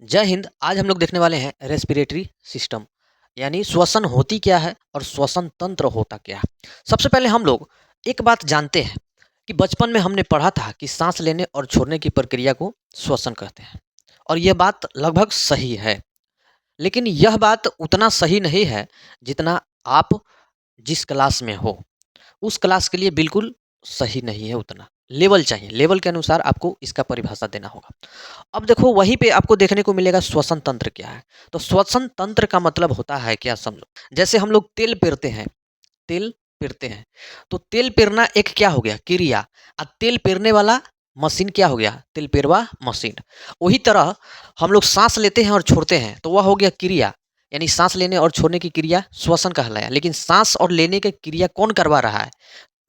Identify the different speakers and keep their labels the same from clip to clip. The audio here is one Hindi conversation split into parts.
Speaker 1: जय हिंद। आज हम लोग देखने वाले हैं रेस्पिरेटरी सिस्टम यानी श्वसन होती क्या है और श्वसन तंत्र होता क्या है। सबसे पहले हम लोग एक बात जानते हैं कि बचपन में हमने पढ़ा था कि सांस लेने और छोड़ने की प्रक्रिया को श्वसन कहते हैं और यह बात लगभग सही है। लेकिन यह बात उतना सही नहीं है जितना आप जिस क्लास में हो उस क्लास के लिए बिल्कुल सही नहीं है। उतना लेवल चाहिए, लेवल के अनुसार आपको इसका परिभाषा देना होगा। अब देखो वहीं पे आपको देखने को मिलेगा श्वसन तंत्र क्या है। तो श्वसन तंत्र का मतलब होता है क्या, समझो। जैसे हम लोग तेल पेरते हैं, तेल पेरते हैं तो तेल पेरना एक क्या हो गया, क्रिया। और तेल पेरने वाला मशीन क्या हो गया, तेल पेरवा मशीन। वही तरह हम लोग सांस लेते हैं और छोड़ते हैं तो वह हो गया क्रिया, यानी सांस लेने और छोड़ने की क्रिया श्वसन कहलाया। लेकिन सांस और लेने की क्रिया कौन करवा रहा है,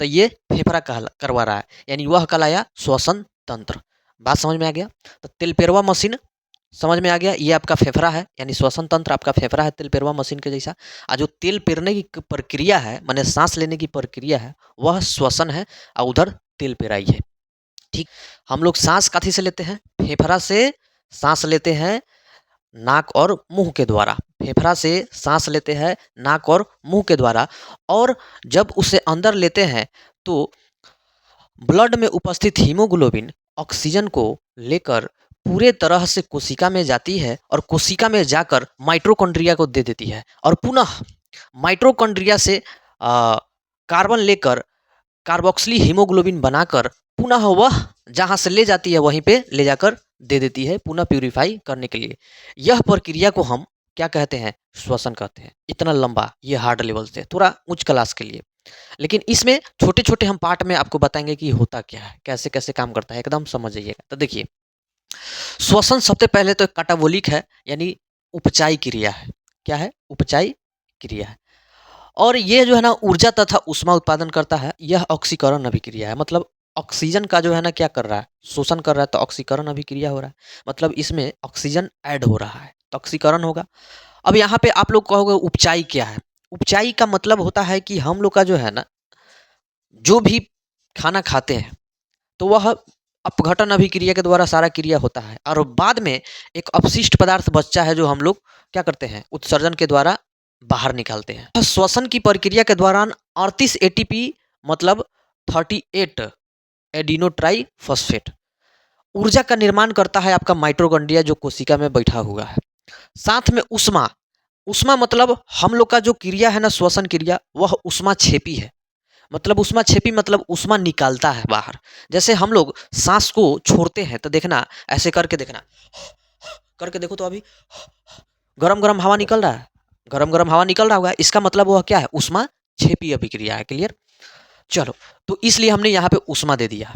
Speaker 1: तो ये फेफड़ा करवा रहा है, यानी वह कहलाया श्वसन तंत्र। बात समझ में आ गया। तो तेल पेरवा मशीन समझ में आ गया, ये आपका फेफड़ा है, यानी श्वसन तंत्र आपका फेफड़ा है तेल पेरवा मशीन के जैसा। और जो तेल पेरने की प्रक्रिया है, माने सांस लेने की प्रक्रिया है, वह श्वसन है और उधर तेल पेराई है। ठीक, हम लोग सांस काथी से लेते हैं, फेफड़ा से सांस लेते हैं नाक और मुंह के द्वारा। फेफड़ा से सांस लेते हैं नाक और मुंह के द्वारा। और जब उसे अंदर लेते हैं तो ब्लड में उपस्थित हीमोग्लोबिन ऑक्सीजन को लेकर पूरे तरह से कोशिका में जाती है और कोशिका में जाकर माइटोकॉन्ड्रिया को दे देती है और पुनः माइटोकॉन्ड्रिया से कार्बन लेकर कार्बोक्सिल हीमोग्लोबिन बनाकर पुनः वह जहाँ से ले जाती है वहीं पे ले जाकर दे देती है पुनः प्यूरिफाई करने के लिए। यह प्रक्रिया को हम क्या कहते हैं, श्वसन कहते हैं। इतना लंबा, ये हार्ड लेवल से थोड़ा उच्च क्लास के लिए। लेकिन इसमें छोटे छोटे हम पार्ट में आपको बताएंगे कि होता क्या है, कैसे कैसे काम करता है, एकदम समझ जाइएगा। तो देखिए, श्वसन सबसे पहले तो काटाबोलिक है, यानी उपचायी क्रिया है। क्या है, उपचायी क्रिया है। और ये जो है ना ऊर्जा तथा ऊष्मा उत्पादन करता है। यह ऑक्सीकरण अभिक्रिया है, मतलब ऑक्सीजन का जो है ना क्या कर रहा है, शोषण कर रहा है, तो ऑक्सीकरण अभिक्रिया हो रहा है, मतलब इसमें ऑक्सीजन ऐड हो रहा है तो ऑक्सीकरण होगा। अब यहाँ पे आप लोग कहोगे उपचायी क्या है। उपचायी का मतलब होता है कि हम लोग का जो है ना, जो भी खाना खाते हैं तो वह अपघटन अभिक्रिया के द्वारा सारा क्रिया होता है और बाद में एक अपशिष्ट पदार्थ बचता है जो हम लोग क्या करते हैं, उत्सर्जन के द्वारा बाहर निकालते हैं। तो श्वसन की प्रक्रिया के दौरान 38 एटीपी मतलब 38 एडिनोट्राई फॉस्फेट ऊर्जा का निर्माण करता है आपका माइटोकॉन्ड्रिया जो कोशिका में बैठा हुआ है। साथ में ऊष्मा, ऊष्मा मतलब हम लोग का जो क्रिया है ना श्वसन क्रिया, वह ऊष्मा छेपी है। मतलब ऊष्मा छेपी मतलब ऊष्मा निकालता है बाहर। जैसे हम लोग सांस को छोड़ते हैं तो देखना, ऐसे करके देखना, करके देखो तो अभी गरम गरम हवा निकल रहा है, गरम गरम हवा निकल रहा होगा, इसका मतलब वह क्या है, ऊष्मा छेपी अभिक्रिया है। क्लियर। चलो, तो इसलिए हमने यहाँ पे ऊष्मा दे दिया।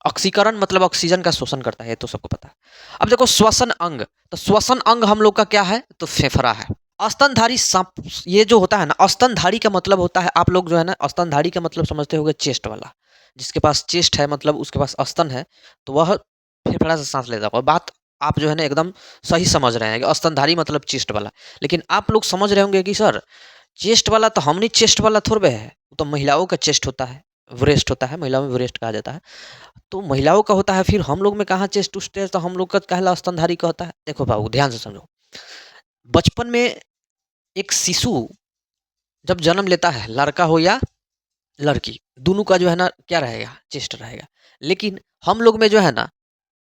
Speaker 1: ऑक्सीकरण मतलब ऑक्सीजन का शोषण करता है, तो सबको पता है। अब देखो श्वसन अंग, तो श्वसन अंग हम लोग का क्या है, तो फेफड़ा है। स्तनधारी सांप, ये जो होता है ना, स्तनधारी का मतलब होता है, आप लोग जो है ना स्तनधारी का मतलब समझते होंगे चेस्ट वाला, जिसके पास चेस्ट है मतलब उसके पास स्तन है, तो वह फेफड़ा से सांस लेता है। बात आप जो है ना एकदम सही समझ रहे हैं कि स्तनधारी मतलब चेस्ट वाला। लेकिन आप लोग समझ रहे होंगे कि सर चेस्ट वाला तो हमने चेस्ट वाला थोड़े है, तो महिलाओं का चेस्ट होता है, ब्रेस्ट होता है, महिलाओं में ब्रेस्ट कहा जाता है, तो महिलाओं का होता है। फिर हम लोग में कहाँ चेस्ट उस्ट है, तो हम लोग का कहला स्तनधारी का होता है। देखो बाबू ध्यान से समझो, बचपन में एक शिशु जब जन्म लेता है, लड़का हो या लड़की, दोनों का जो है ना क्या रहेगा, चेस्ट रहेगा। लेकिन हम लोग में जो है ना,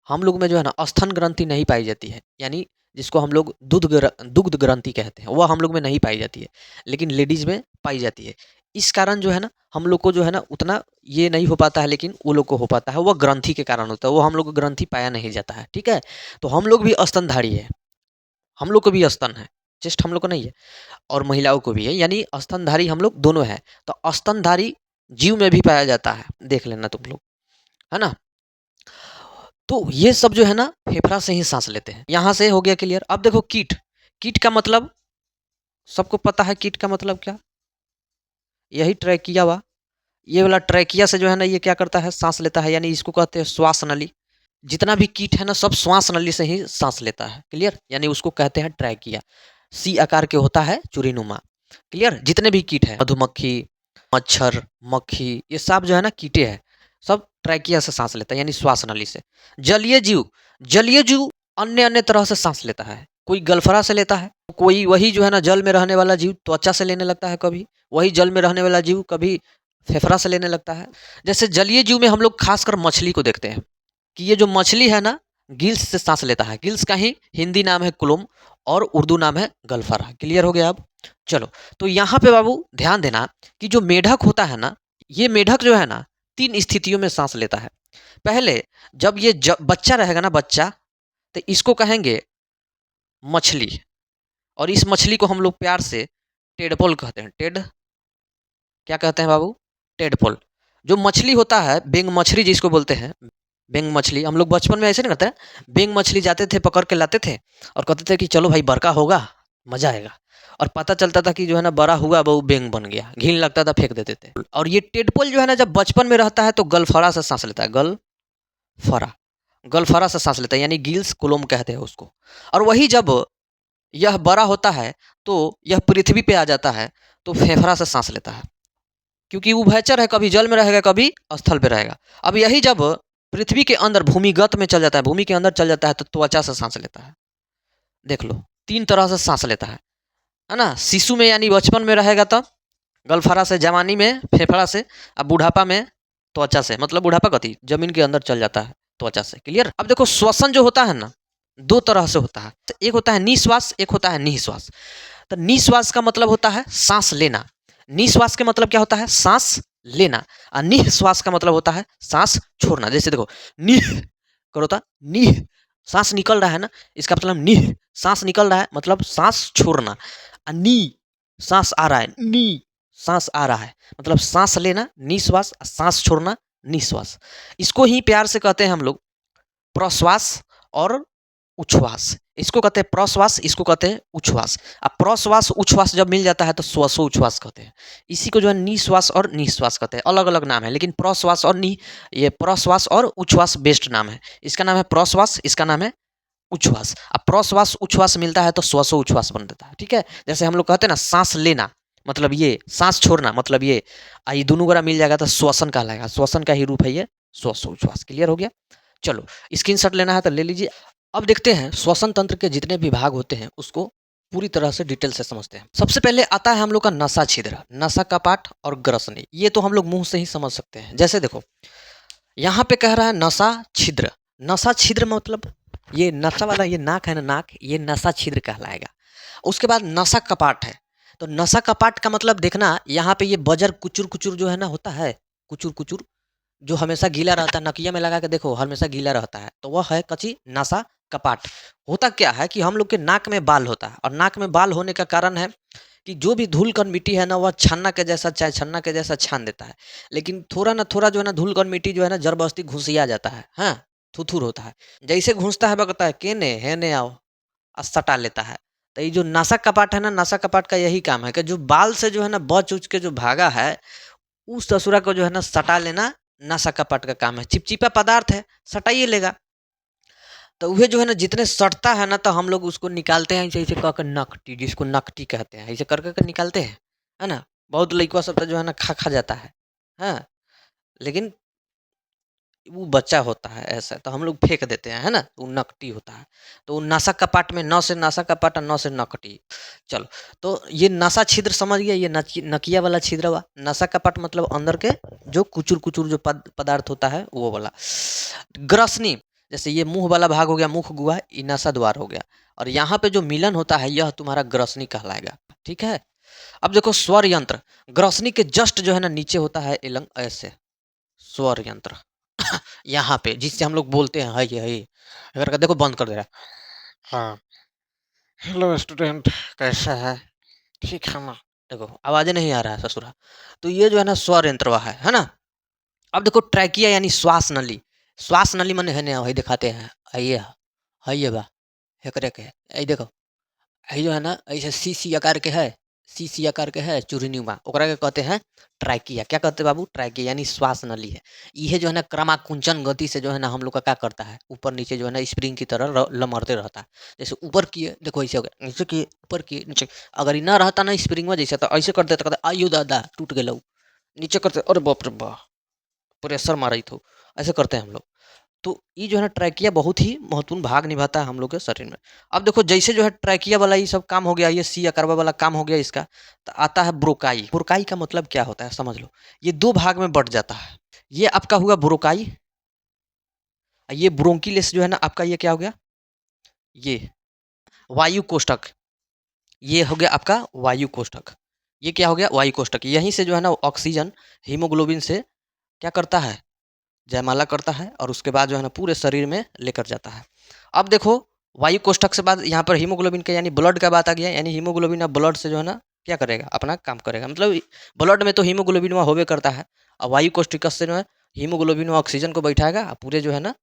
Speaker 1: हम लोग में जो है ना स्तन ग्रंथि नहीं पाई जाती है, यानी जिसको हम लोग दुग्ध ग्रंथि कहते हैं, वह हम लोग में नहीं पाई जाती है, लेकिन लेडीज में पाई जाती है। इस कारण जो है ना हम लोग को जो है ना उतना ये नहीं हो पाता है, लेकिन वो लोग को हो पाता है, वह ग्रंथि के कारण होता है, वो हम लोग को ग्रंथि पाया नहीं जाता है। ठीक है, तो हम लोग भी स्तनधारी है, हम लोग को भी स्तन है, चेस्ट हम लोग को नहीं है, और महिलाओं को भी है, यानी स्तनधारी हम लोग दोनों है। तो स्तनधारी जीव में भी पाया जाता है, देख लेना तुम लोग, है ना। तो ये सब जो है ना फेफड़ा से ही सांस लेते हैं। यहाँ से हो गया क्लियर। अब देखो कीट, कीट का मतलब सबको पता है, कीट का मतलब क्या, यही ट्रैकिया हुआ। ये वाला ट्रैकिया से जो है ना ये क्या करता है, सांस लेता है, यानी इसको कहते हैं श्वास नली। जितना भी कीट है ना सब श्वास नली से ही सांस लेता है। क्लियर, यानी उसको कहते हैं ट्रैकिया। सी आकार के होता है, चुरीनुमा। क्लियर, जितने भी कीट है, मधुमक्खी, मच्छर, मक्खी, ये सब जो है ना कीटे हैं, सब ट्रैकिया से सांस लेता है, यानी श्वास नली से। जलीय जीव, जलीय जीव अन्य अन्य तरह से सांस लेता है। कोई गलफरा से लेता है, कोई वही जो है ना जल में रहने वाला जीव त्वचा से लेने लगता है, कभी वही जल में रहने वाला जीव कभी फेफड़ा से लेने लगता है। जैसे जलीय जीव में हम लोग खासकर मछली को देखते हैं कि ये जो मछली है ना, गिल्स से सांस लेता है। गिल्स का ही हिंदी नाम है क्लोम और उर्दू नाम है गलफरा। क्लियर हो गया अब? चलो, तो यहाँ पे बाबू ध्यान देना कि जो मेढक होता है ना, ये मेढक जो है ना 3 स्थितियों में सांस लेता है। पहले जब ये बच्चा रहेगा ना, बच्चा, तो इसको कहेंगे मछली, और इस मछली को हम लोग प्यार से टेडपोल कहते हैं। क्या कहते हैं बाबू? टेडपोल। जो मछली होता है, बेंग मछली जिसको बोलते हैं, बेंग मछली, हम लोग बचपन में ऐसे नहीं करते हैं, बेंग मछली जाते थे पकड़ के लाते थे और कहते थे कि चलो भाई बड़का होगा, मजा आएगा। और पता चलता था कि जो है ना बड़ा हुआ वो बेंग बन गया, घिन लगता था, फेंक देते थे। और ये टेडपोल जो है ना, जब बचपन में रहता है तो गलफड़ा से सांस लेता है। गलफड़ा, गलफड़ा से सांस लेता है, यानी गिल्स कोलोम कहते हैं उसको। और वही जब यह बड़ा होता है तो यह पृथ्वी पे आ जाता है तो फेफड़ा से सांस लेता है, क्योंकि उभयचर है, कभी जल में रहेगा कभी स्थल पे रहेगा। अब यही जब पृथ्वी के अंदर भूमिगत में चल जाता है, भूमि के अंदर चल जाता है, तो त्वचा से सांस लेता है। देख लो, 3 तरह से सांस लेता है ना। शिशु में यानी बचपन में रहेगा तब गलफड़ा से, जवानी में फेफड़ा से, अब बुढ़ापा में त्वचा से। मतलब बुढ़ापा कथी, जमीन के अंदर चल जाता है त्वचा से। क्लियर? अब देखो, श्वसन जो होता है ना, 2 तरह से होता है। एक होता है निश्वास, एक होता है निःश्वास। तो निश्वास का मतलब होता है सांस लेना। निश्वास के मतलब क्या होता है? सांस लेना। और निःश्वास का मतलब होता है सांस छोड़ना। जैसे देखो, निह करो था, निह सांस निकल रहा है ना, इसका मतलब निह सांस निकल रहा है, मतलब सांस छोड़ना। और नी सांस आ रहा है, नी सांस आ रहा है, मतलब सांस लेना निश्वास, सांस छोड़ना निश्वास। इसको ही प्यार से कहते हैं हम लोग प्रश्वास और उच्छ्वास। इसको कहते हैं प्रश्वास, इसको कहते हैं उच्छ्वास। अब प्रश्वास उच्छ्वास जब मिल जाता है तो श्वासो उच्छ्वास कहते हैं। इसी को जो है निश्वास और निश्वास कहते हैं। अलग अलग नाम है, लेकिन प्रश्वास और ये प्रश्वास और उच्छ्वास बेस्ट नाम है। इसका नाम है प्रश्वास, इसका नाम है उच्छ्वास। अब प्रश्वास उच्छ्वास मिलता है तो श्वासो उच्छ्वास बन जाता है। ठीक है? जैसे हम लोग कहते हैं ना सांस लेना मतलब ये, सांस छोड़ना मतलब ये, ये दोनों गरा मिल जाएगा तो श्वसन कहलाएगा। श्वसन का ही रूप है ये श्वासो उच्छ्वास। क्लियर हो गया? चलो, स्क्रीनशॉट लेना है तो ले लीजिए। अब देखते हैं श्वसन तंत्र के जितने विभाग होते हैं उसको पूरी तरह से डिटेल से समझते हैं। सबसे पहले आता है हम लोग का नसा छिद्र, नसा कपाट और ग्रसनी। ये तो हम लोग मुंह से ही समझ सकते हैं। जैसे देखो, यहाँ पे कह रहा है नसा छिद्र। नसा छिद्र मतलब ये नसा वाला, ये नाक है ना, नाक, ये नसा छिद्र कहलाएगा। उसके बाद नसा कपाट है। तो नसा कपाट का मतलब देखना, यहाँ पे ये बजर कुचुर कुचुर जो है ना होता है, कुचुर कुचुर जो हमेशा गीला रहता है, नकिया में लगा के देखो हमेशा गीला रहता है, तो वह है कच्ची नासा कपाट। होता क्या है कि हम लोग के नाक में बाल होता है, और नाक में बाल होने का कारण है कि जो भी धूल कण मिट्टी है ना, वह छन्ना के जैसा, चाहे छन्ना के जैसा छान देता है। लेकिन थोड़ा ना थोड़ा जो है ना धूल कण मिट्टी जो है ना जबरदस्ती घुसिया जाता है, हाँ, थुथुर होता है। जैसे घुसता है बगता है, केने हेने आओ, सटा लेता है। तो ये जो नासा कपाट है ना, नासा कपाट का यही काम है कि जो बाल से जो है ना बच उच के जो भागा है, उस ससुरा को जो है ना सटा लेना नसा कपाट का काम है। चिपचिपा पदार्थ है, सटाइए लेगा। तो वह जो है ना जितने सटता है ना, तो हम लोग उसको निकालते हैं ऐसे ऐसे कह कर, नकटी, जिसको नकटी कहते हैं, ऐसे कर कर निकालते हैं, है ना। बहुत लड़का सब तो जो है ना खा खा जाता है, हाँ, लेकिन वो बच्चा होता है ऐसा, तो हम लोग फेंक देते हैं, है ना। वो नकटी होता है। तो वो नसा कपाट में न से नसा कपाट और न से नकटी। चलो, तो ये नसा छिद्र समझ गया, ये नकिया वाला छिद्र हुआ। नसा कपाट मतलब अंदर के जो कुचुर कुचुर जो पदार्थ होता है वो वाला। ग्रसनी, जैसे ये मुंह वाला भाग हो गया, मुख गुहा, ये नसा द्वार हो गया, और यहाँ पे जो मिलन होता है यह तुम्हारा ग्रसनी कहलाएगा। ठीक है? अब देखो स्वर यंत्र, ग्रसनी के जस्ट जो है ना नीचे होता है एलंग ऐसे स्वर यंत्र यहाँ पे, जिससे हम लोग बोलते हैं ये है, अगर देखो बंद कर दे रहा है, हाँ, हेलो स्टूडेंट, कैसा है, ठीक है ना। देखो आवाजें नहीं आ रहा है ससुरा। तो ये जो है ना स्वर यंत्र है ना। अब देखो ट्रैकिया यानी श्वास नली। श्वास नली मने है ना, वही दिखाते हैं, आइए आइए बा, एकरे के आई देखो, आई जो है ना ऐसे सी सी आकार के है, सी सी आकार के है चूरनीमा, ओकरा के कहते हैं ट्रैकिया। क्या कहते हैं बाबू? ट्रैकिया यानी श्वास नली है। ये जो है ना क्रमाकुंचन गति से जो है ना हम लोग का क्या करता है, ऊपर नीचे जो है ना स्प्रिंग की तरह लमरते रहता है। जैसे ऊपर किए देखो ऐसे हो गया, नीचे किए ऊपर किए नीचे। अगर ये ना रहता ना स्प्रिंग में जैसे, तो ऐसे कर देता, कहता आइयो दादा टूट गए, नीचे करते, अरे बाप रे बाप, प्रेशर मारा ही तो, ऐसे करते हैं हम लोग। तो ये जो है ना ट्रैकिया बहुत ही महत्वपूर्ण भाग निभाता है हम लोग के शरीर में। अब देखो जैसे जो है ट्रैकिया वाला ये सब काम हो गया, ये सी अकरवा वाला काम हो गया इसका, तो आता है ब्रोकाई। ब्रोकाई का मतलब क्या होता है समझ लो, ये 2 भाग में बँट जाता है। ये आपका हुआ ब्रोकाई, ये ब्रोंकिलिस जो है ना आपका ये क्या हो गया? ये वायु कोष्ठक, ये हो गया आपका वायु कोष्ठक। ये क्या हो गया? वायु कोष्ठक। यहीं से जो है ना ऑक्सीजन हीमोग्लोबिन से क्या करता है? जयमाला करता है और उसके बाद जो है ना पूरे शरीर में लेकर जाता है। अब देखो वायु कोष्ठक से बाद यहाँ पर हीमोग्लोबिन का यानी ब्लड का बात आ गया, यानी हीमोग्लोबिन अब ब्लड से जो है ना क्या करेगा? अपना काम करेगा। मतलब ब्लड में तो हीमोग्लोबिन वहाँ होबे करता है, और वायु कोष्ठिकस से जो है हीमोग्लोबिन ऑक्सीजन को बैठाएगा और पूरे जो है ना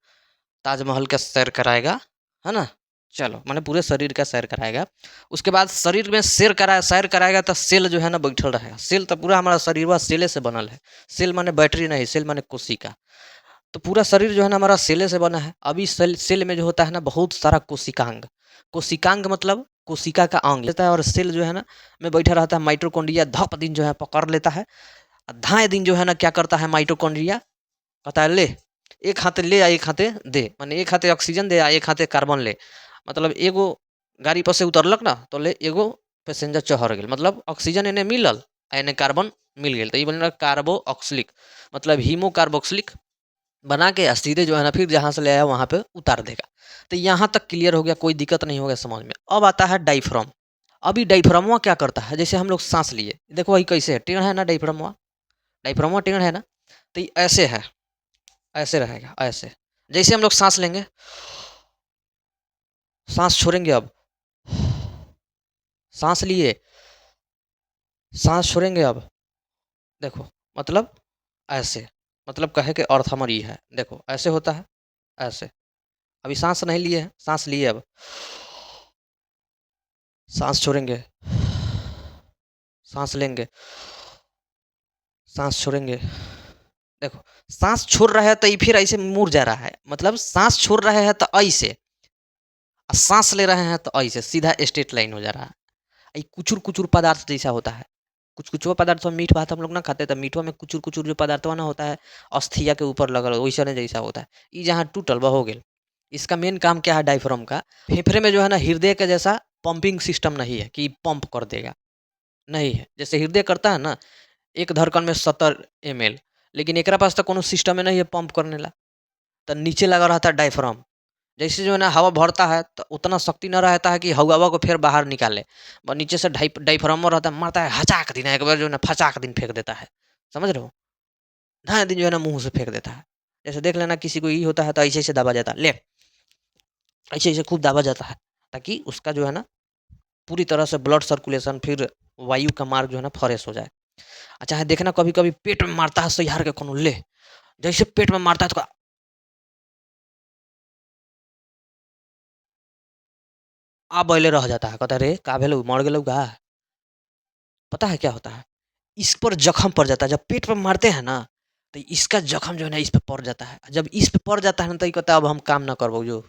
Speaker 1: ताजमहल का सैर कराएगा, है ना? चलो माने पूरे शरीर का सैर कराएगा। उसके बाद शरीर में सैर कराएगा तो सेल जो है ना बैठल रहेगा। सेल तो पूरा हमारा शरीरवा सेले से बनल है। सेल माने बैटरी नहीं, सेल माने कोशिका। तो पूरा शरीर जो है ना हमारा सेले से बना है। अभी सेल में जो होता है ना बहुत सारा कोशिकांग। कोशिकांग मतलब कोशिका का अंग लेता है, और सेल जो है ना में बैठा रहता है माइटोकॉन्ड्रिया, धप दिन जो है पकड़ लेता है। धाए दिन जो है ना क्या करता है माइटोकॉन्ड्रिया, कहता है ले, एक हाथे ले आ एक हाथे दे, माने एक हाथे ऑक्सीजन दे आ एक हाथे कार्बन ले। मतलब एगो गाड़ी पर से उतरलक ना तो ले एगो पैसेंजर चढ़ गेल, मतलब ऑक्सीजन एने मिलल आ एने कार्बन मिल गेल, तो ये बनल कार्बो ऑक्सिलिक, मतलब हीमो कार्बोक्सिलिक बना के सीधे जो है ना फिर जहाँ से ले आया वहाँ पे उतार देगा। तो यहाँ तक क्लियर हो गया, कोई दिक्कत नहीं होगा समझ में। अब आता है डायफ्राम। अभी डायफ्रामवा क्या करता है? जैसे हम लोग सांस लिए, देखो वही कैसे है, टेढ़ है ना डायफ्रामवा, डायफ्रामवा टेढ़ है ना, तो ये ऐसे है, ऐसे रहेगा ऐसे। जैसे हम लोग सांस लेंगे, सांस छोड़ेंगे, अब सांस लिए, सांस छोड़ेंगे, अब देखो मतलब ऐसे, मतलब कहे के अर्थ हमारी ये है, देखो ऐसे होता है, ऐसे। अभी सांस नहीं लिए हैं, सांस लिए, अब सांस छोड़ेंगे, सांस लेंगे, सांस छोड़ेंगे। देखो सांस छोड़ रहा है तो ये फिर ऐसे मुड़ जा रहा है, मतलब सांस छोड़ रहे हैं तो ऐसे, और सांस ले रहे हैं तो ऐसे सीधा स्ट्रेट लाइन हो जा रहा है। ये कुचुर कुचुर पदार्थ जैसा होता है। कुछ कुछ पदार्थ में मीठ भात हम लोग ना खाते, तो मीठवा में कुचुर कुचुर जो पदार्थ ना होता है अस्थिया के ऊपर लगल वैसा जैसा होता है। ये जहाँ टूटल वह हो गया। इसका मेन काम क्या है डायफ्राम का? फेफड़े में जो है ना हृदय के जैसा पंपिंग सिस्टम नहीं है कि पंप कर देगा, नहीं है। जैसे हृदय करता है ना एक धड़कन में 70 ml, लेकिन एकरा पास तो कोनो सिस्टम नहीं है पंप करने ला, तो नीचे लगा रहता है डायफ्राम। जैसे जो है ना हवा भरता है तो उतना शक्ति न रहता है कि हवा को फिर बाहर निकाले, बस नीचे से डायफ्राम रहता है, मारता है हचाक दिन, एक बार जो है ना फचाक दिन फेंक देता है, समझ रहे हो? ढाई दिन जो है ना मुंह से फेंक देता है। जैसे देख लेना किसी को ये होता है तो ऐसे ऐसे दबा जाता है, ले ऐसे ऐसे खूब दबा जाता है, ताकि उसका जो है ना पूरी तरह से ब्लड सर्कुलेशन, फिर वायु का मार्ग जो है ना फ्रेश हो जाए। अच्छा है देखना कभी कभी पेट में मारता है सही हार के कोनो, ले जैसे पेट में मारता है तो आ बैले रह जाता है, कहता है रे का भेलौ, मर गेलौ का? पता है क्या होता है? इस पर जख्म पड़ जाता है, जब पेट पे मारते हैं ना तो इसका जख्म जो है ना इस पे पड़ जाता है। जब इस पे पड़ जाता है ना तो ये कहता है अब हम काम ना करबो जो।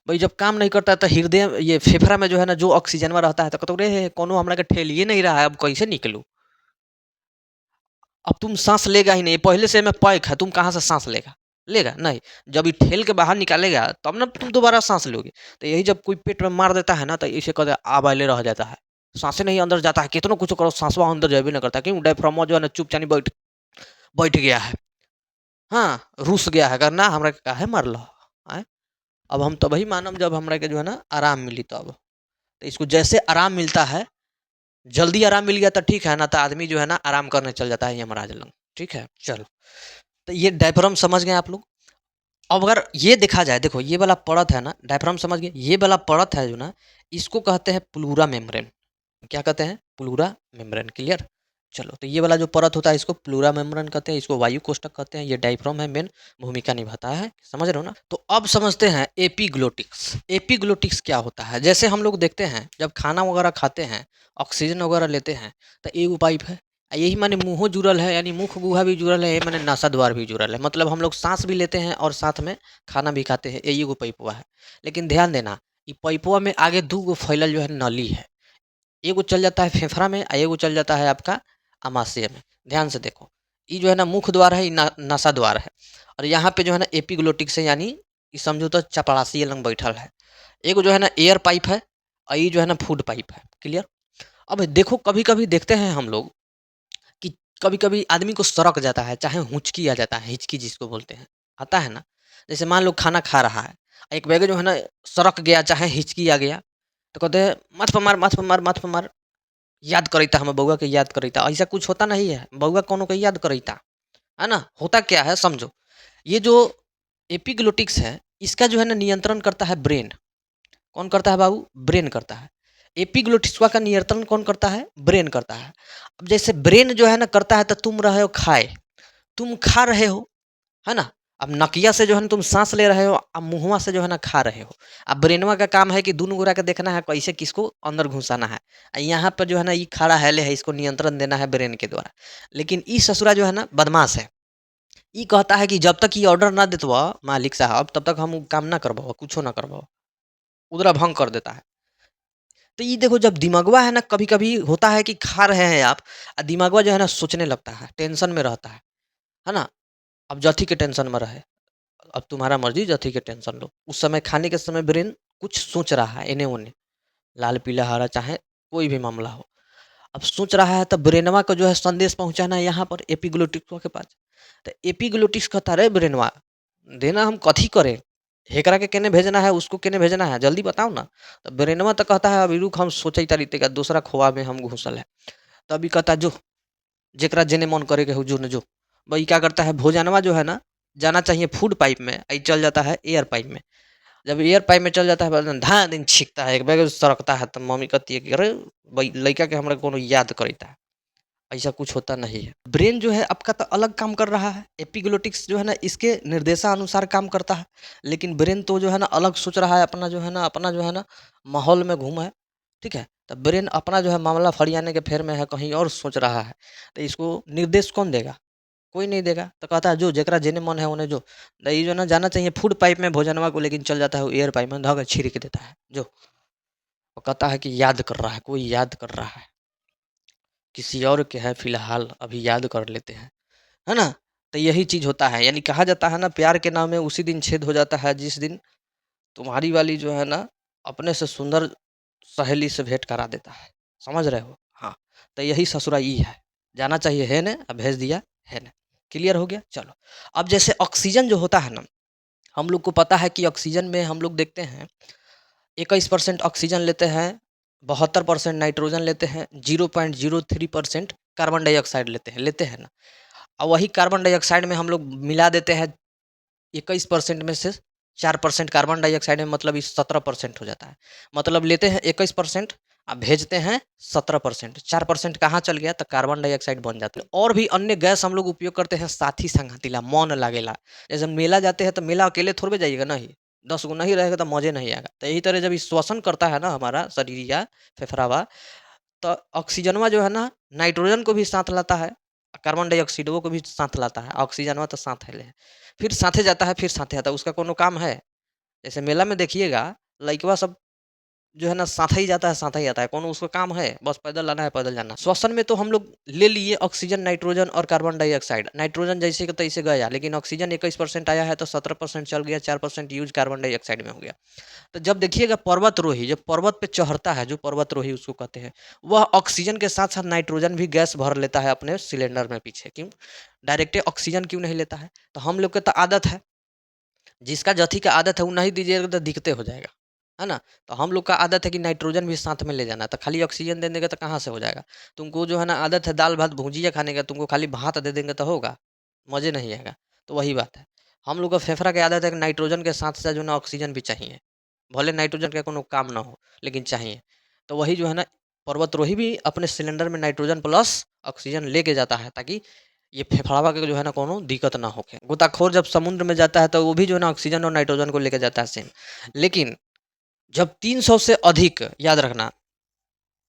Speaker 1: भाई जब काम नहीं करता है तो हृदय ये फेफड़ा में जो है ना जो ऑक्सीजन में रहता है तो कहते रे कोनो हमरा के ठेल ही नहीं रहा है, अब कैसे निकलूं? अब तुम सांस लेगा ही नहीं, पहले से मैं पैक है, तुम कहाँ से सांस लेगा? लेगा नहीं। जब ये ठेल के बाहर निकालेगा तब ना तुम दोबारा सांस लोगे। तो यही जब कोई पेट में मार देता है ना तो इसे कहते आबैले रह जाता है, सांसें नहीं अंदर जाता है, कितना कुछ करो सांसवा अंदर जाबे नहीं करता, क्यों? डायफ्राम जो है ना चुपचानी बैठ बैठ गया है, हाँ रुस गया है, करना हमरा के काहे मारल आय। अब हम तभी मानम जब हमरा के जो है ना आराम मिली तब। तो इसको जैसे आराम मिलता है, जल्दी आराम मिल गया तो ठीक है, ना तो आदमी जो है ना आराम करने चल जाता है यमराज लंग। ठीक है चलो, तो ये डायफ्राम समझ गए आप लोग। अब अगर ये देखा जाए, देखो ये वाला परत है ना, डायफ्राम समझ गए, ये वाला परत है जो ना इसको कहते हैं प्लूरा मेम्ब्रेन। क्या कहते हैं? Pleura membrane. क्लियर? चलो, तो ये वाला जो परत होता है इसको प्लूरा मेम्ब्रेन कहते हैं, इसको वायु कोष्ठक कहते हैं। ये डायफ्राम है, मेन भूमिका निभाता है, समझ रहे हो ना? तो अब समझते हैं एपिग्लोटिक्स। एपिग्लोटिक्स क्या होता है? जैसे हम लोग देखते हैं जब खाना वगैरह खाते हैं, ऑक्सीजन वगैरह लेते हैं, तो एगो पाइप है, यही माने मुँहो जुड़ल है, यानी मुख गुहा भी जुड़ल है, ये माने नासा द्वार भी जुड़ल है, मतलब हम लोग सांस भी लेते हैं और साथ में खाना भी खाते हैं, यही एगो पाइपवा है। लेकिन ध्यान देना, ये पाइपवा में आगे दू गो फैलल जो है नली है, एगो चल जाता है फेफड़ा में, एगो चल जाता है आपका आमाशय में। ध्यान से देखो, ये जो है ना मुख द्वार है, ये नासा द्वार है। और यहाँ पे जो है ना एपिग्लोटिक्स है, यानी ये समझो तो चपरासी लंग बैठल है। एगो जो है ना एयर पाइप है, और ये जो है ना फूड पाइप है। क्लियर। अब देखो कभी कभी देखते हैं हम लोग कि कभी कभी आदमी को सड़क जाता है, चाहे हुचकी आ जाता है, हिचकी जिसको बोलते हैं, आता है ना। जैसे मान लो खाना खा रहा है, एक बैग जो है ना सड़क गया, चाहे हिचकी आ गया, तो कहते हैं मत पर मार, मत पर मार, मत पर मार। याद करता हमें बउआ के, याद करता। ऐसा कुछ होता नहीं है, बउआ कोनो के याद करता है ना। होता क्या है समझो, ये जो एपिग्लोटिक्स है, इसका जो है ना नियंत्रण करता है ब्रेन। कौन करता है बाबू? ब्रेन करता है। एपिग्लोटिक्स का नियंत्रण कौन करता है? ब्रेन करता है। अब जैसे ब्रेन जो है ना करता है, तो तुम रहे हो खाए, तुम खा रहे हो, है ना। अब नकिया से जो है ना तुम सांस ले रहे हो, अब मुंहवा से जो है ना खा रहे हो। अब ब्रेनवा का काम है कि दोनों गोरा के देखना है कैसे किसको अंदर घुसाना है। यहाँ पर जो है ना ये खड़ा है ले है, इसको नियंत्रण देना है ब्रेन के द्वारा। लेकिन ई ससुरा जो है ना बदमाश है। ये कहता है कि जब तक ये ऑर्डर ना देतवा मालिक साहब, तब तक हम काम ना करबो, कुछो ना करबो। उधरा भंग कर देता है। तो ये देखो, जब दिमागवा है ना, कभी कभी होता है कि खा रहे हैं आप, दिमागवा जो है ना सोचने लगता है, टेंशन में रहता है ना। अब जथी के टेंशन में रहे, अब तुम्हारा मर्जी, जथी के टेंशन लो। उस समय खाने के समय ब्रेन कुछ सोच रहा है इन्हें उन्हें, लाल पीला हरा चाहे कोई भी मामला हो। अब सोच रहा है, तब ब्रेनवा को जो है संदेश पहुंचाना है यहाँ पर एपिग्लोटिक्स के पास। तो एपिग्लोटिक्स कहता रहे ब्रेनवा, देना हम कथी करें, हेकरा के केने भेजना है, उसको केने भेजना है, जल्दी बताओ ना। तो ब्रेनवा तो कहता है अभी रुक, हम सोचे तरीके का दूसरा खोआ में हम घुसल है। तो अभी कहता जो जेकरा जेने मन करे के जो न जो। भाई क्या करता है, भोजनवा जो है ना जाना चाहिए फूड पाइप में, आई चल जाता है एयर पाइप में। जब एयर पाइप में चल जाता है, बस धा दिन छींकता है, एक बैग सड़कता है, तो मम्मी कहती है कि अरे भाई लड़का के हमरा कोनो याद करता है। ऐसा कुछ होता नहीं है। ब्रेन जो है आपका तो अलग काम कर रहा है, एपिग्लोटिक्स जो है ना इसके निर्देशानुसार काम करता है। लेकिन ब्रेन तो जो है ना अलग सोच रहा है, अपना जो है ना माहौल में घूमा है। ठीक है, तो ब्रेन अपना जो है मामला फरियाने के फेर में है, कहीं और सोच रहा है। तो इसको निर्देश कौन देगा? कोई नहीं देगा। तो कहता है जो जेकरा जेने मन है उन्हें जो। तो ये जो ना जाना चाहिए फूड पाइप में भोजनवा को, लेकिन चल जाता है एयर पाइप में, धोकर छिड़क देता है जो। वो कहता है कि याद कर रहा है, कोई याद कर रहा है, किसी और के है फिलहाल, अभी याद कर लेते हैं, है ना। तो यही चीज होता है, यानी कहा जाता है ना, प्यार के नाम में उसी दिन छेद हो जाता है जिस दिन तुम्हारी वाली जो है ना अपने से सुंदर सहेली से भेंट करा देता है। समझ रहे हो? हाँ। तो यही ससुरा ई है। जाना चाहिए है ने, अब भेज दिया है ने। क्लियर हो गया? चलो। अब जैसे ऑक्सीजन जो होता है ना, हम लोग को पता है कि ऑक्सीजन में हम लोग देखते हैं 21% ऑक्सीजन लेते हैं, 72% नाइट्रोजन लेते हैं, 0.03% कार्बन डाइऑक्साइड लेते हैं ना। और वही कार्बन डाइऑक्साइड में हम लोग मिला देते हैं 21% में से 4% कार्बन डाइऑक्साइड में, मतलब इस 17% हो जाता है। मतलब लेते हैं 21%, अब भेजते हैं 17%, 4% कहाँ चल गया? तो कार्बन डाइऑक्साइड बन जाता है। और भी अन्य गैस हम लोग उपयोग करते हैं, साथी संगतिला मन लागेला। जैसे मेला जाते हैं तो मेला अकेले थोड़े जाइएगा, नहीं 10 गो नहीं रहेगा तो मजे नहीं आएगा। तो यही तरह जब श्वसन करता है ना हमारा शरीर या फेफड़ावा, तो ऑक्सीजनवा जो है ना नाइट्रोजन को भी साथ लाता है, कार्बन डाइऑक्साइडो को भी साथ लाता है, ऑक्सीजनवा तो साथ है ले, फिर साथे जाता है, फिर साथे आता है। उसका कोनो काम है? जैसे मेला में देखिएगा लइकवा सब जो है ना साथ ही जाता है, साथ ही आता है, कोनो उसका काम है? बस पैदल आना है, पैदल जाना। श्वसन में तो हम लोग ले लिए ऑक्सीजन, नाइट्रोजन और कार्बन डाइऑक्साइड। नाइट्रोजन जैसे का तैसे गया, लेकिन ऑक्सीजन 21% आया है, तो 17% चल गया, 4% यूज कार्बन डाइऑक्साइड में हो गया। तो जब देखिएगा पर्वतरोही जब पर्वत पे चढ़ता है, जो पर्वतरोही उसको कहते हैं, वह ऑक्सीजन के साथ साथ नाइट्रोजन भी गैस भर लेता है अपने सिलेंडर में पीछे। क्यों? डायरेक्ट ऑक्सीजन क्यों नहीं लेता है? तो हम लोग के तो आदत है, जिसका जथी का आदत है वो नहीं दीजिएगा तो दिखते हो जाएगा, है ना। तो हम लोग का आदत है कि नाइट्रोजन भी साथ में ले जाना, तो खाली ऑक्सीजन दे देंगे तो कहाँ से हो जाएगा? तुमको जो है ना आदत है दाल भात भुजिया खाने का, तुमको खाली भात दे देंगे तो होगा? मजे नहीं आएगा। तो वही बात है, हम लोग का फेफड़ा की आदत है कि नाइट्रोजन के साथ साथ जो है ना ऑक्सीजन भी चाहिए। भले नाइट्रोजन का कोनो काम ना हो, लेकिन चाहिए। तो वही जो है ना पर्वतरोही भी अपने सिलेंडर में नाइट्रोजन प्लस ऑक्सीजन लेके जाता है, ताकि ये फेफड़ावा के जो है ना कोनो दिक्कत ना होके। गोताखोर जब समुद्र में जाता है तो वो भी जो है ना ऑक्सीजन और नाइट्रोजन को लेके जाता है सेम। लेकिन जब 300 से अधिक, याद रखना,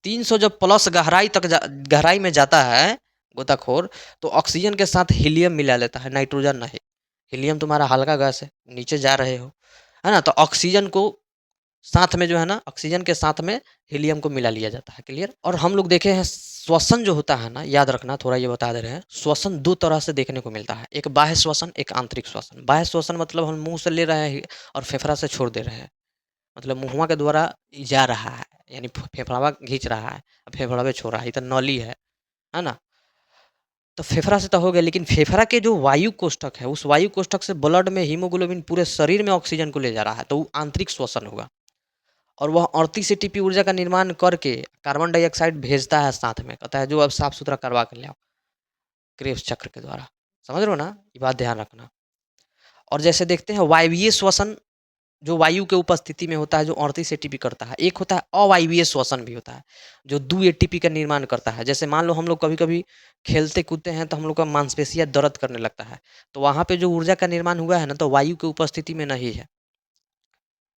Speaker 1: 300 जब प्लस गहराई तक गहराई में जाता है गोताखोर, तो ऑक्सीजन के साथ हीलियम मिला लेता है, नाइट्रोजन नहीं। हीलियम तुम्हारा हल्का गैस है, नीचे जा रहे हो, है ना। तो ऑक्सीजन को साथ में जो है ना ऑक्सीजन के साथ में हीलियम को मिला लिया जाता है। क्लियर? और हम लोग देखे हैं श्वसन जो होता है ना, याद रखना थोड़ा ये बता दे रहे हैं, श्वसन 2 तरह से देखने को मिलता है। एक बाह्य श्वसन, एक आंतरिक श्वसन। बाह्य श्वसन मतलब हम मुँह से ले रहे हैं और फेफड़ा से छोड़ दे रहे हैं। मतलब मुँहवा के द्वारा जा रहा है, यानी फेफड़ावा खींच रहा है, फेफड़ावे छोड़ रहा है, ये तो नली है ना? तो फेफड़ा से तो हो गया, लेकिन फेफड़ा के जो वायु कोष्ठक है, उस वायु कोष्ठक से ब्लड में हीमोग्लोबिन पूरे शरीर में ऑक्सीजन को ले जा रहा है, तो वो आंतरिक श्वसन होगा। और वह 38 एटीपी ऊर्जा का निर्माण करके कार्बन डाइऑक्साइड भेजता है साथ में, कहता है जो अब साफ सुथरा करवा के ले आओ, क्रेब्स चक्र के द्वारा। समझ रहे हो ना? ये बात ध्यान रखना। और जैसे देखते हैं वायवीय श्वसन जो वायु के उपस्थिति में होता है, जो 38 एटीपी करता है। एक होता है अवायवीय श्वसन भी होता है, जो 2 एटीपी का निर्माण करता है। जैसे मान लो हम लोग कभी-कभी खेलते कूदते हैं तो हम लोग का मांसपेशियाँ दर्द करने लगता है, तो वहाँ पे जो ऊर्जा का निर्माण हुआ है ना, तो वायु की उपस्थिति में नहीं है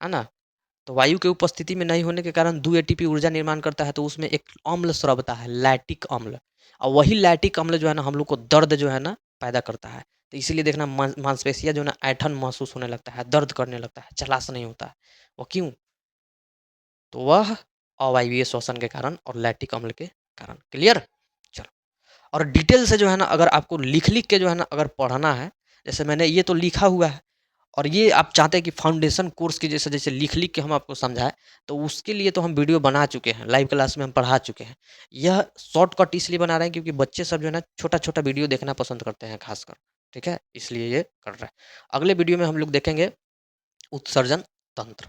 Speaker 1: ना? तो वायु की उपस्थिति में नहीं होने के कारण 2 एटीपी ऊर्जा निर्माण करता है, तो उसमें एक अम्ल स्रावता है, लैक्टिक अम्ल। और वही लैक्टिक अम्ल जो है ना, हम लोग को दर्द जो है ना पैदा करता है। तो इसीलिए देखना मांसपेशियाँ जो है ना ऐंठन महसूस होने लगता है, दर्द करने लगता है, चलास नहीं होता है। वो क्यों? तो वह अवायवीय श्वसन के कारण और लैक्टिक अम्ल के कारण। क्लियर? चलो। और डिटेल से जो है ना, अगर आपको लिख-लिख के जो है ना अगर पढ़ना है, जैसे मैंने ये तो लिखा हुआ है, और ये आप चाहते हैं कि फाउंडेशन कोर्स की जैसे जैसे लिख-लिख के हम आपको समझाएँ, तो उसके लिए तो हम वीडियो बना चुके हैं, लाइव क्लास में हम पढ़ा चुके हैं। यह शॉर्टकट इसलिए बना रहे हैं क्योंकि बच्चे सब जो है ना छोटा-छोटा वीडियो देखना पसंद करते हैं खासकर, ठीक है? इसलिए ये कर रहे हैं। अगले वीडियो में हम लोग देखेंगे उत्सर्जन तंत्र।